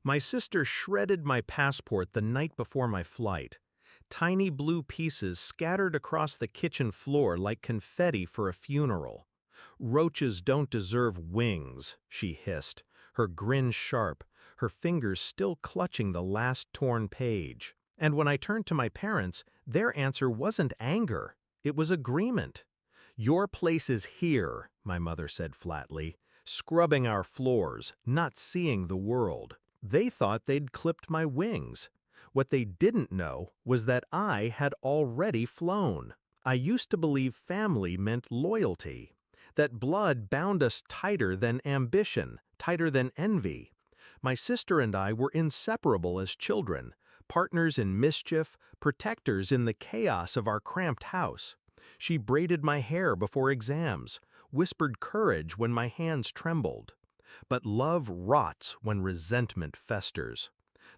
My sister shredded my passport the night before my flight. Tiny blue pieces scattered across the kitchen floor like confetti for a funeral. "Roaches don't deserve wings," she hissed, her grin sharp, her fingers still clutching the last torn page. And when I turned to my parents, their answer wasn't anger, it was agreement. "Your place is here," my mother said flatly, "scrubbing our floors, not seeing the world." They thought they'd clipped my wings. What they didn't know was that I had already flown. I used to believe family meant loyalty, that blood bound us tighter than ambition, tighter than envy. My sister and I were inseparable as children, partners in mischief, protectors in the chaos of our cramped house. She braided my hair before exams, whispered courage when my hands trembled. But love rots when resentment festers.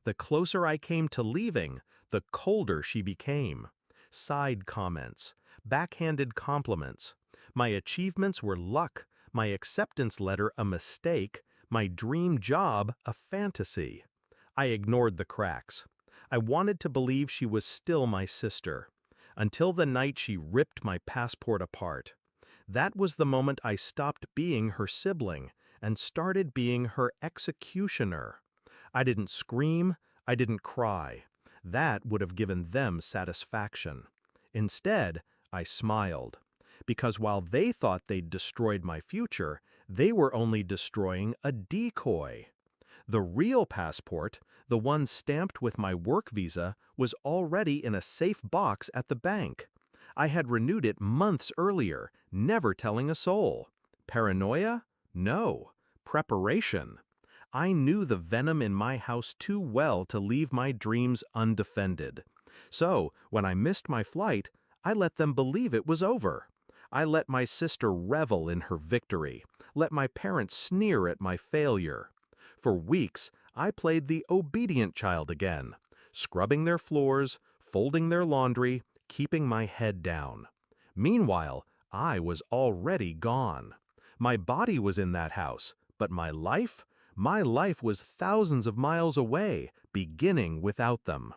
The closer I came to leaving, the colder she became. Side comments, backhanded compliments. My achievements were luck, my acceptance letter a mistake, my dream job a fantasy. I ignored the cracks. I wanted to believe she was still my sister, until the night she ripped my passport apart. That was the moment I stopped being her sibling and started being her executioner. I didn't scream, I didn't cry. That would have given them satisfaction. Instead, I smiled, because while they thought they'd destroyed my future, they were only destroying a decoy. The real passport, the one stamped with my work visa, was already in a safe box at the bank. I had renewed it months earlier, never telling a soul. Paranoia? No. Preparation. I knew the venom in my house too well to leave my dreams undefended. So, when I missed my flight, I let them believe it was over. I let my sister revel in her victory, let my parents sneer at my failure. For weeks, I played the obedient child again, scrubbing their floors, folding their laundry, keeping my head down. Meanwhile, I was already gone. My body was in that house, but my life? My life was thousands of miles away, beginning without them.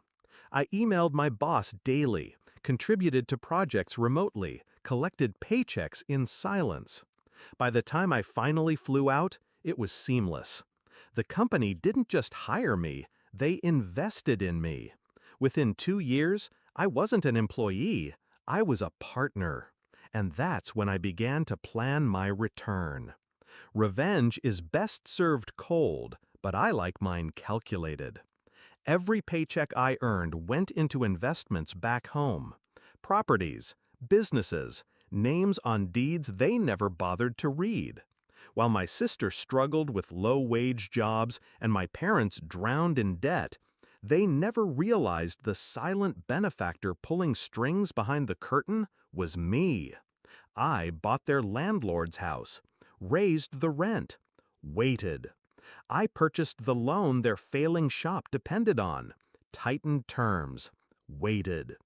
I emailed my boss daily, contributed to projects remotely, collected paychecks in silence. By the time I finally flew out, it was seamless. The company didn't just hire me, they invested in me. Within 2 years, I wasn't an employee, I was a partner. And that's when I began to plan my return. Revenge is best served cold, but I like mine calculated. Every paycheck I earned went into investments back home. Properties, businesses, names on deeds they never bothered to read. While my sister struggled with low-wage jobs and my parents drowned in debt, they never realized the silent benefactor pulling strings behind the curtain was me. I bought their landlord's house, raised the rent, waited. I purchased the loan their failing shop depended on, tightened terms, waited.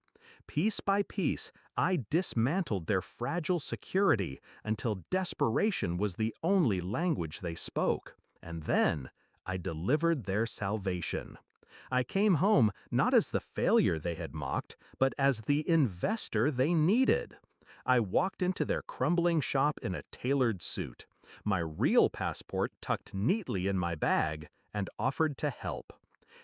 Piece by piece, I dismantled their fragile security until desperation was the only language they spoke. And then, I delivered their salvation. I came home not as the failure they had mocked, but as the investor they needed. I walked into their crumbling shop in a tailored suit, my real passport tucked neatly in my bag, and offered to help.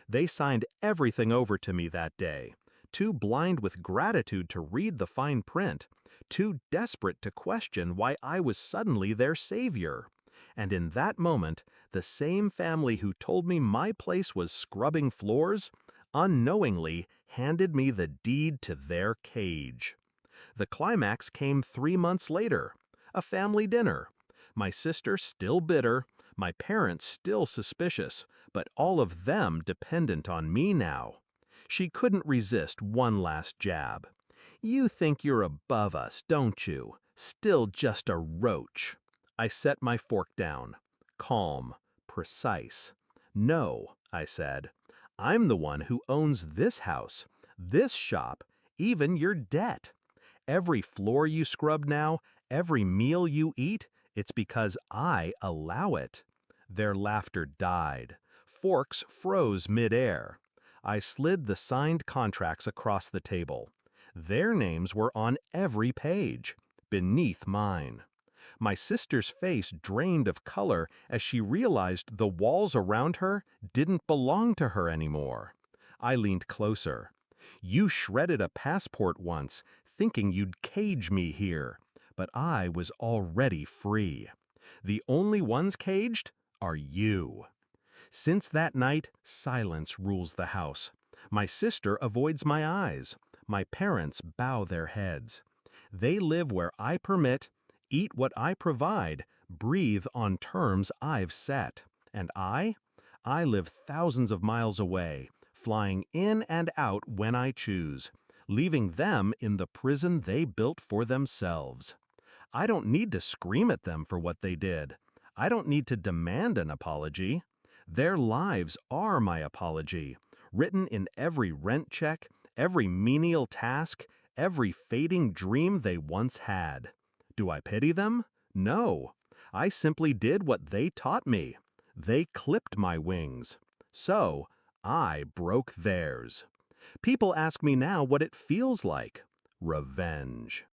They signed everything over to me that day, too blind with gratitude to read the fine print, too desperate to question why I was suddenly their savior. And in that moment, the same family who told me my place was scrubbing floors, unknowingly handed me the deed to their cage. The climax came 3 months later, a family dinner. My sister still bitter, my parents still suspicious, but all of them dependent on me now. She couldn't resist one last jab. "You think you're above us, don't you? Still just a roach." I set my fork down, calm, precise. "No," I said, "I'm the one who owns this house, this shop, even your debt. Every floor you scrub now, every meal you eat, it's because I allow it." Their laughter died. forks froze mid-air. I slid the signed contracts across the table. Their names were on every page, beneath mine. My sister's face drained of color as she realized the walls around her didn't belong to her anymore. I leaned closer. You shredded a passport once, thinking you'd cage me here, but I was already free. The only ones caged are you. Since that night, silence rules the house. My sister avoids my eyes. My parents bow their heads. They live where I permit, eat what I provide, breathe on terms I've set. And I live thousands of miles away, flying in and out when I choose, leaving them in the prison they built for themselves. I don't need to scream at them for what they did. I don't need to demand an apology. Their lives are my apology, written in every rent check, every menial task, every fading dream they once had. Do I pity them? No. I simply did what they taught me. They clipped my wings. So, I broke theirs. People ask me now what it feels like. Revenge.